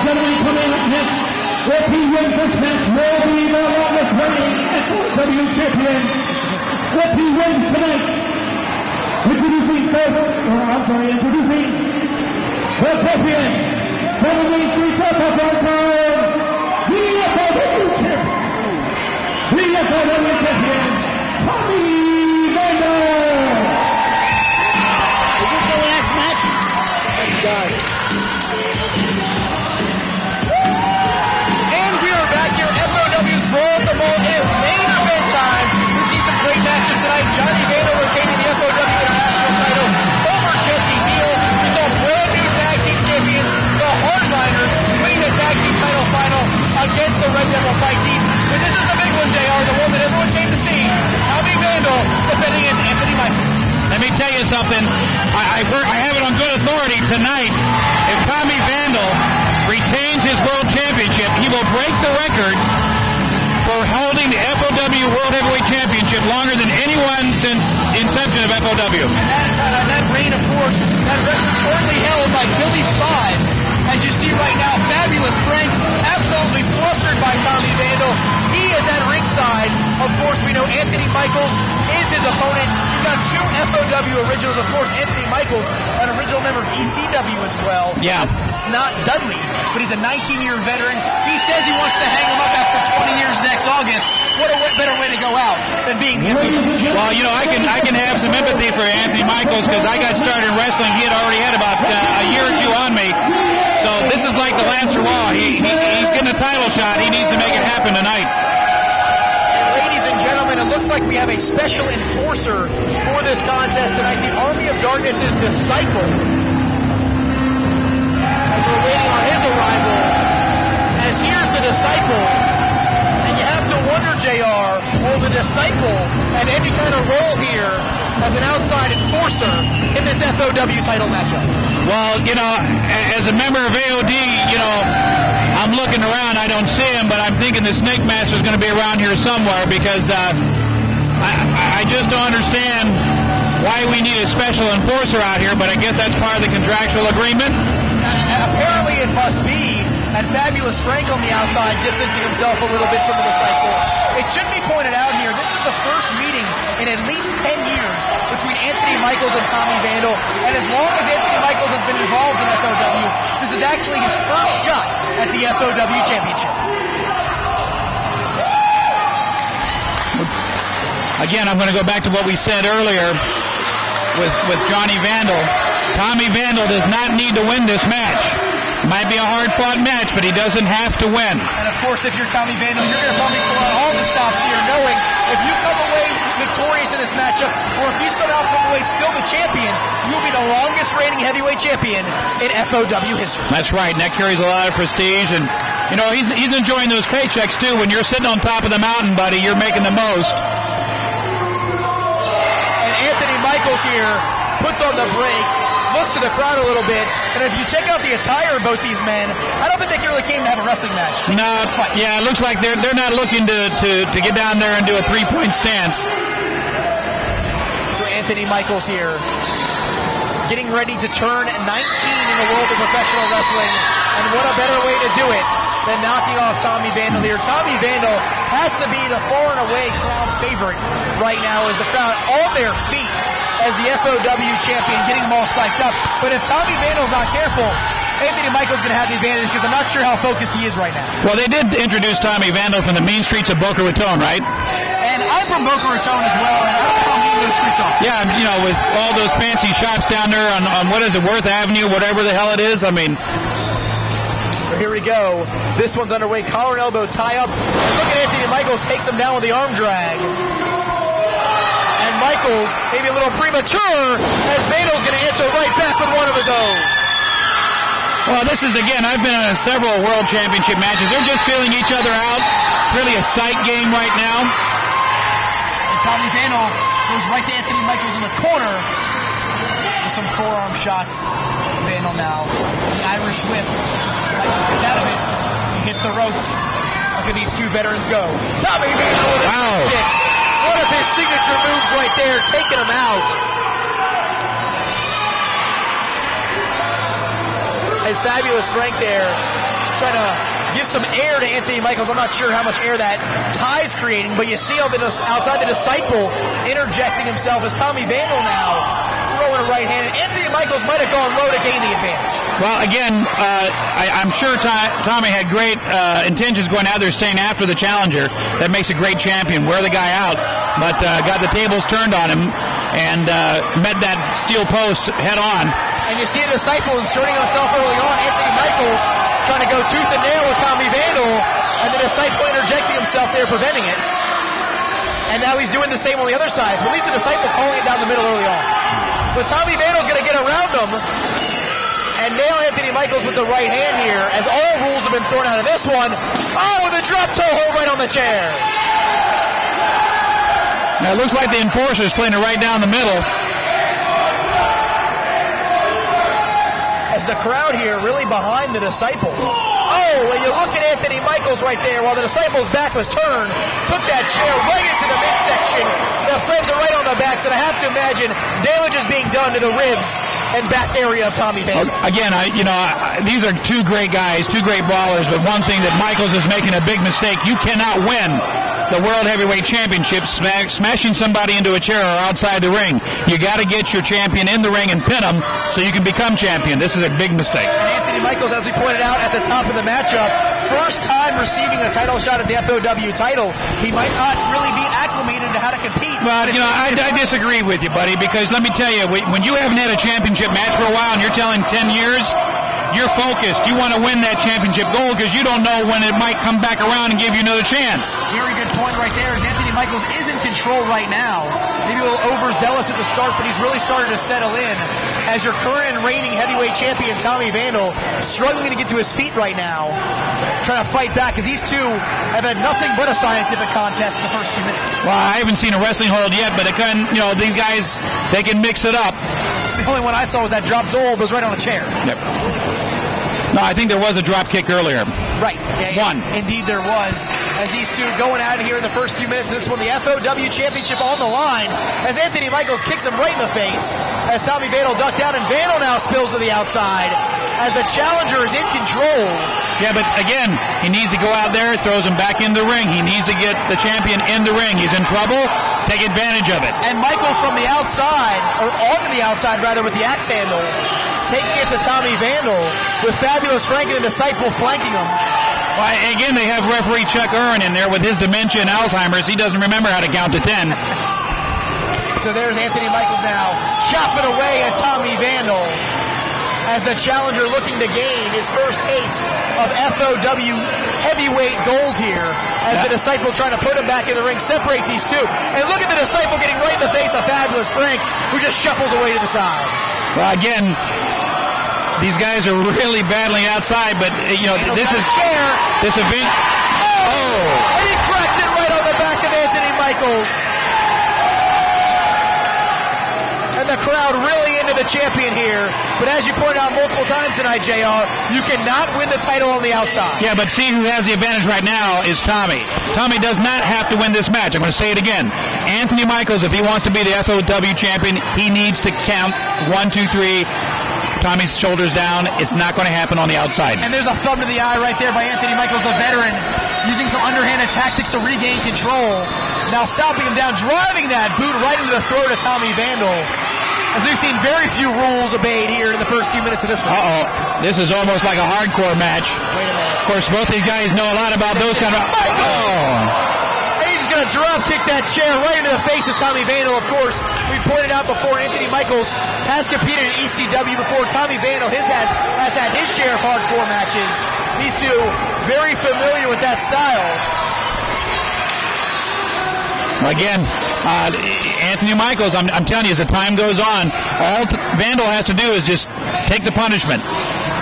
gentlemen, coming up next, if he wins this match, will be the longest reigning FOW champion. If he wins tonight, introducing the champion from the main streets of Vandal, the FOW champion, Tommy Vandal. Is this the last match? Thank God. And we are back here. FOW's Brawl at the Mall. It is main event time. We've seen some great matches tonight. Johnny Vandal retaining the FOW International title over Jesse Neal. We saw brand new tag team champions, the Hardliners, winning the tag team title final against the Red Devil Fight Team. And this is the big one, JR, the one that everyone came to see. Tommy Vandal defending against Anthony Michaels. Let me tell you something. I have it on good authority tonight. If Tommy Vandal retains his world championship, he will break the record for holding the FOW World Heavyweight Championship longer than anyone since the inception of FOW. And that reign, of course, that record currently held by Billy Fives. As you see right now, Fabulous Frank, absolutely flustered by Tommy Vandal. He is at ringside. Of course, we know Anthony Michaels is his opponent. You've got two FOW originals. Of course, Anthony Michaels, an original member of ECW as well. Yeah. Snot Dudley, but he's a 19-year veteran. He says he wants to hang him up after 20 years next August. What a better way to go out than being the FOW champion. Well, you know, I can have some empathy for Anthony Michaels because I got started in wrestling. He had already had about a year or two on me. So this is like the last hurrah. He's getting a title shot. He needs to make it happen tonight. And ladies and gentlemen, it looks like we have a special enforcer for this contest tonight. The Army of Darkness' disciple. As we're waiting on his arrival, as here's the disciple. And you have to wonder, JR, will the disciple have any kind of role here as an outside enforcer in this FOW title matchup? Well, you know, as a member of AOD, you know, I'm looking around. I don't see him, but I'm thinking the Snake Master is going to be around here somewhere because I just don't understand why we need a special enforcer out here, but I guess that's part of the contractual agreement. Apparently it must be. And Fabulous Frank on the outside distancing himself a little bit from the disciple. It should be pointed out here, this is the first meeting in at least 10 years between Anthony Michaels and Tommy Vandal. And as long as Anthony Michaels has been involved in FOW, this is actually his first shot at the FOW championship. Again, I'm going to go back to what we said earlier with Johnny Vandal. Tommy Vandal does not need to win this match. Might be a hard-fought match, but he doesn't have to win. And of course, if you're Tommy Vandal, you're going to probably pull out all the stops here, knowing if you come away victorious in this matchup, or if you start out come away still the champion, you'll be the longest reigning heavyweight champion in FOW history. That's right, and that carries a lot of prestige. And, you know, he's enjoying those paychecks, too. When you're sitting on top of the mountain, buddy, you're making the most. And Anthony Michaels here puts on the brakes, looks to the crowd a little bit, and if you check out the attire of both these men, I don't think they really came to have a wrestling match. No, yeah, it looks like they're not looking to get down there and do a three-point stance. So Anthony Michaels here, getting ready to turn 19 in the world of professional wrestling, and what a better way to do it than knocking off Tommy Vandal here. Tommy Vandal has to be the far and away crowd favorite right now as the crowd on their feet as the FOW champion, getting them all psyched up. But if Tommy Vandal's not careful, Anthony Michaels going to have the advantage because I'm not sure how focused he is right now. Well, they did introduce Tommy Vandal from the mean streets of Boca Raton, right? And I'm from Boca Raton as well, and I don't know how mean those streets are. Yeah, you know, with all those fancy shops down there on what is it, Worth Avenue, whatever the hell it is, I mean. So here we go. This one's underway. Collar and elbow tie up. And look at Anthony Michaels takes him down with the arm drag. And Michaels, maybe a little premature, as Vandal's going to answer right back with one of his own. Well, this is, again, I've been on several World Championship matches. They're just feeling each other out. It's really a sight game right now. And Tommy Vandal goes right to Anthony Michaels in the corner with some forearm shots. Vandal now, the Irish whip. Michaels gets out of it. He hits the ropes. Look at these two veterans go. Tommy Vandal with a kick. One of his signature moves right there, taking him out. His Fabulous Frank there trying to give some air to Anthony Michaels. I'm not sure how much air that tie's creating, but you see outside the Disciple interjecting himself as Tommy Vandal now throwing a right hand. And Anthony Michaels might have gone low to gain the advantage. Well, again, I'm sure Tommy had great intentions going out there, staying after the challenger. That makes a great champion. Wear the guy out, but got the tables turned on him and met that steel post head on. And you see a Disciple inserting himself early on. Anthony Michaels trying to go tooth and nail with Tommy Vandal, and the Disciple interjecting himself there, preventing it. And now he's doing the same on the other side. So at least the Disciple calling it down the middle early on. But Tommy Vandal's going to get around him and nail Anthony Michaels with the right hand here, as all rules have been thrown out of this one. Oh, with a drop toe hold right on the chair. Now it looks like the enforcer's playing it right down the middle. As the crowd here really behind the Disciple. Oh, and you look at Anthony Michaels right there while the Disciple's back was turned, took that chair right into the midsection, now slams it right on the back, so I have to imagine damage is being done to the ribs and back area of Tommy Vandal. Again, these are two great guys, two great brawlers, but one thing that Michaels is making a big mistake. You cannot win the World Heavyweight Championship smashing somebody into a chair or outside the ring. You got to get your champion in the ring and pin him so you can become champion. This is a big mistake. And Anthony Michaels, as we pointed out at the top of the matchup, first time receiving a title shot at the FOW title. He might not really be acclimated to how to compete. Well, I disagree with you, buddy, because let me tell you, when you haven't had a championship match for a while and you're telling 10 years, you're focused. You want to win that championship gold because you don't know when it might come back around and give you another chance. Very good point right there, as Anthony Michaels is in control right now. Maybe a little overzealous at the start, but he's really started to settle in as your current and reigning heavyweight champion, Tommy Vandal, struggling to get to his feet right now, trying to fight back, as these two have had nothing but a scientific contest in the first few minutes. Well, I haven't seen a wrestling hold yet, but these guys, they can mix it up. The only one I saw was that drop toe hold was right on a chair. Yep. No, I think there was a drop kick earlier. Right. Yeah, one. Indeed there was. As these two going out of here in the first few minutes of this one, the FOW Championship on the line, as Anthony Michaels kicks him right in the face, as Tommy Vandal ducked out, and Vandal now spills to the outside, as the challenger is in control. Yeah, but again, he needs to go out there, throws him back in the ring. He needs to get the champion in the ring. He's in trouble. Take advantage of it. And Michaels from the outside, or onto the outside rather, with the axe handle, taking it to Tommy Vandal, with Fabulous Frank and the Disciple flanking him. Well, again, they have referee Chuck Earn in there with his dementia and Alzheimer's. He doesn't remember how to count to 10. So there's Anthony Michaels now, chopping away at Tommy Vandal, as the challenger looking to gain his first taste of FOW heavyweight gold here, as the Disciple trying to put him back in the ring, separate these two. And look at the Disciple getting right in the face of Fabulous Frank, who just shuffles away to the side. Well, again, these guys are really battling outside, but this event. Oh! And he cracks it right on the back of Anthony Michaels. And the crowd really into the champion here. But as you pointed out multiple times tonight, JR, you cannot win the title on the outside. Yeah, but see who has the advantage right now is Tommy. Tommy does not have to win this match. I'm going to say it again. Anthony Michaels, if he wants to be the FOW champion, he needs to count 1, 2, 3. Tommy's shoulders down. It's not going to happen on the outside. And there's a thumb to the eye right there by Anthony Michaels, the veteran, using some underhanded tactics to regain control. Now stopping him down, driving that boot right into the throat of Tommy Vandal. As we've seen very few rules obeyed here in the first few minutes of this one. Uh-oh. This is almost like a hardcore match. Wait a minute. Of course, both these guys know a lot about those kind of... He's going to drop kick that chair right into the face of Tommy Vandal. Of course, we pointed out before, Anthony Michaels has competed in ECW before. Tommy Vandal has had his share of hardcore matches. These two very familiar with that style. Again, Anthony Michaels, I'm telling you, as the time goes on, all Vandal has to do is just take the punishment,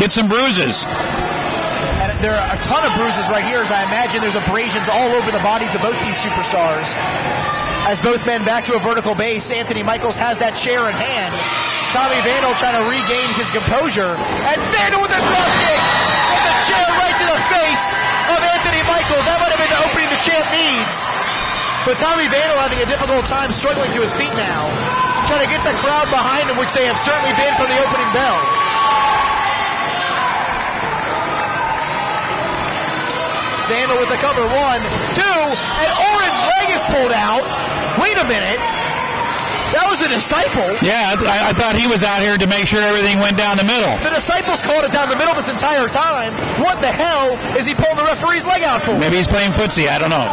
get some bruises. And there are a ton of bruises right here, as I imagine there's abrasions all over the bodies of both these superstars. As both men back to a vertical base, Anthony Michaels has that chair in hand. Tommy Vandal trying to regain his composure. And Vandal with a drop kick! And the chair right to the face of Anthony Michaels. That might have been the opening the champ needs. But Tommy Vandal having a difficult time struggling to his feet now. Trying to get the crowd behind him, which they have certainly been from the opening bell. Vandal with the cover. 1, 2, and Orin's leg is pulled out. Wait a minute. That was the Disciple. Yeah, I thought he was out here to make sure everything went down the middle. The Disciple's called it down the middle this entire time. What the hell is he pulling the referee's leg out for? Maybe he's playing footsie. I don't know.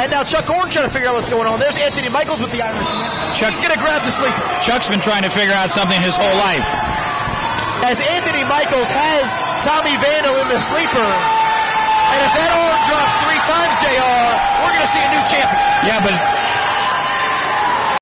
And now Chuck Orin trying to figure out what's going on. There's Anthony Michaels with the Irishman. Chuck's going to grab the sleeper. Chuck's been trying to figure out something his whole life. As Anthony Michaels has Tommy Vandal in the sleeper. And if that arm drops 3 times, JR, we're going to see a new champion. Yeah, but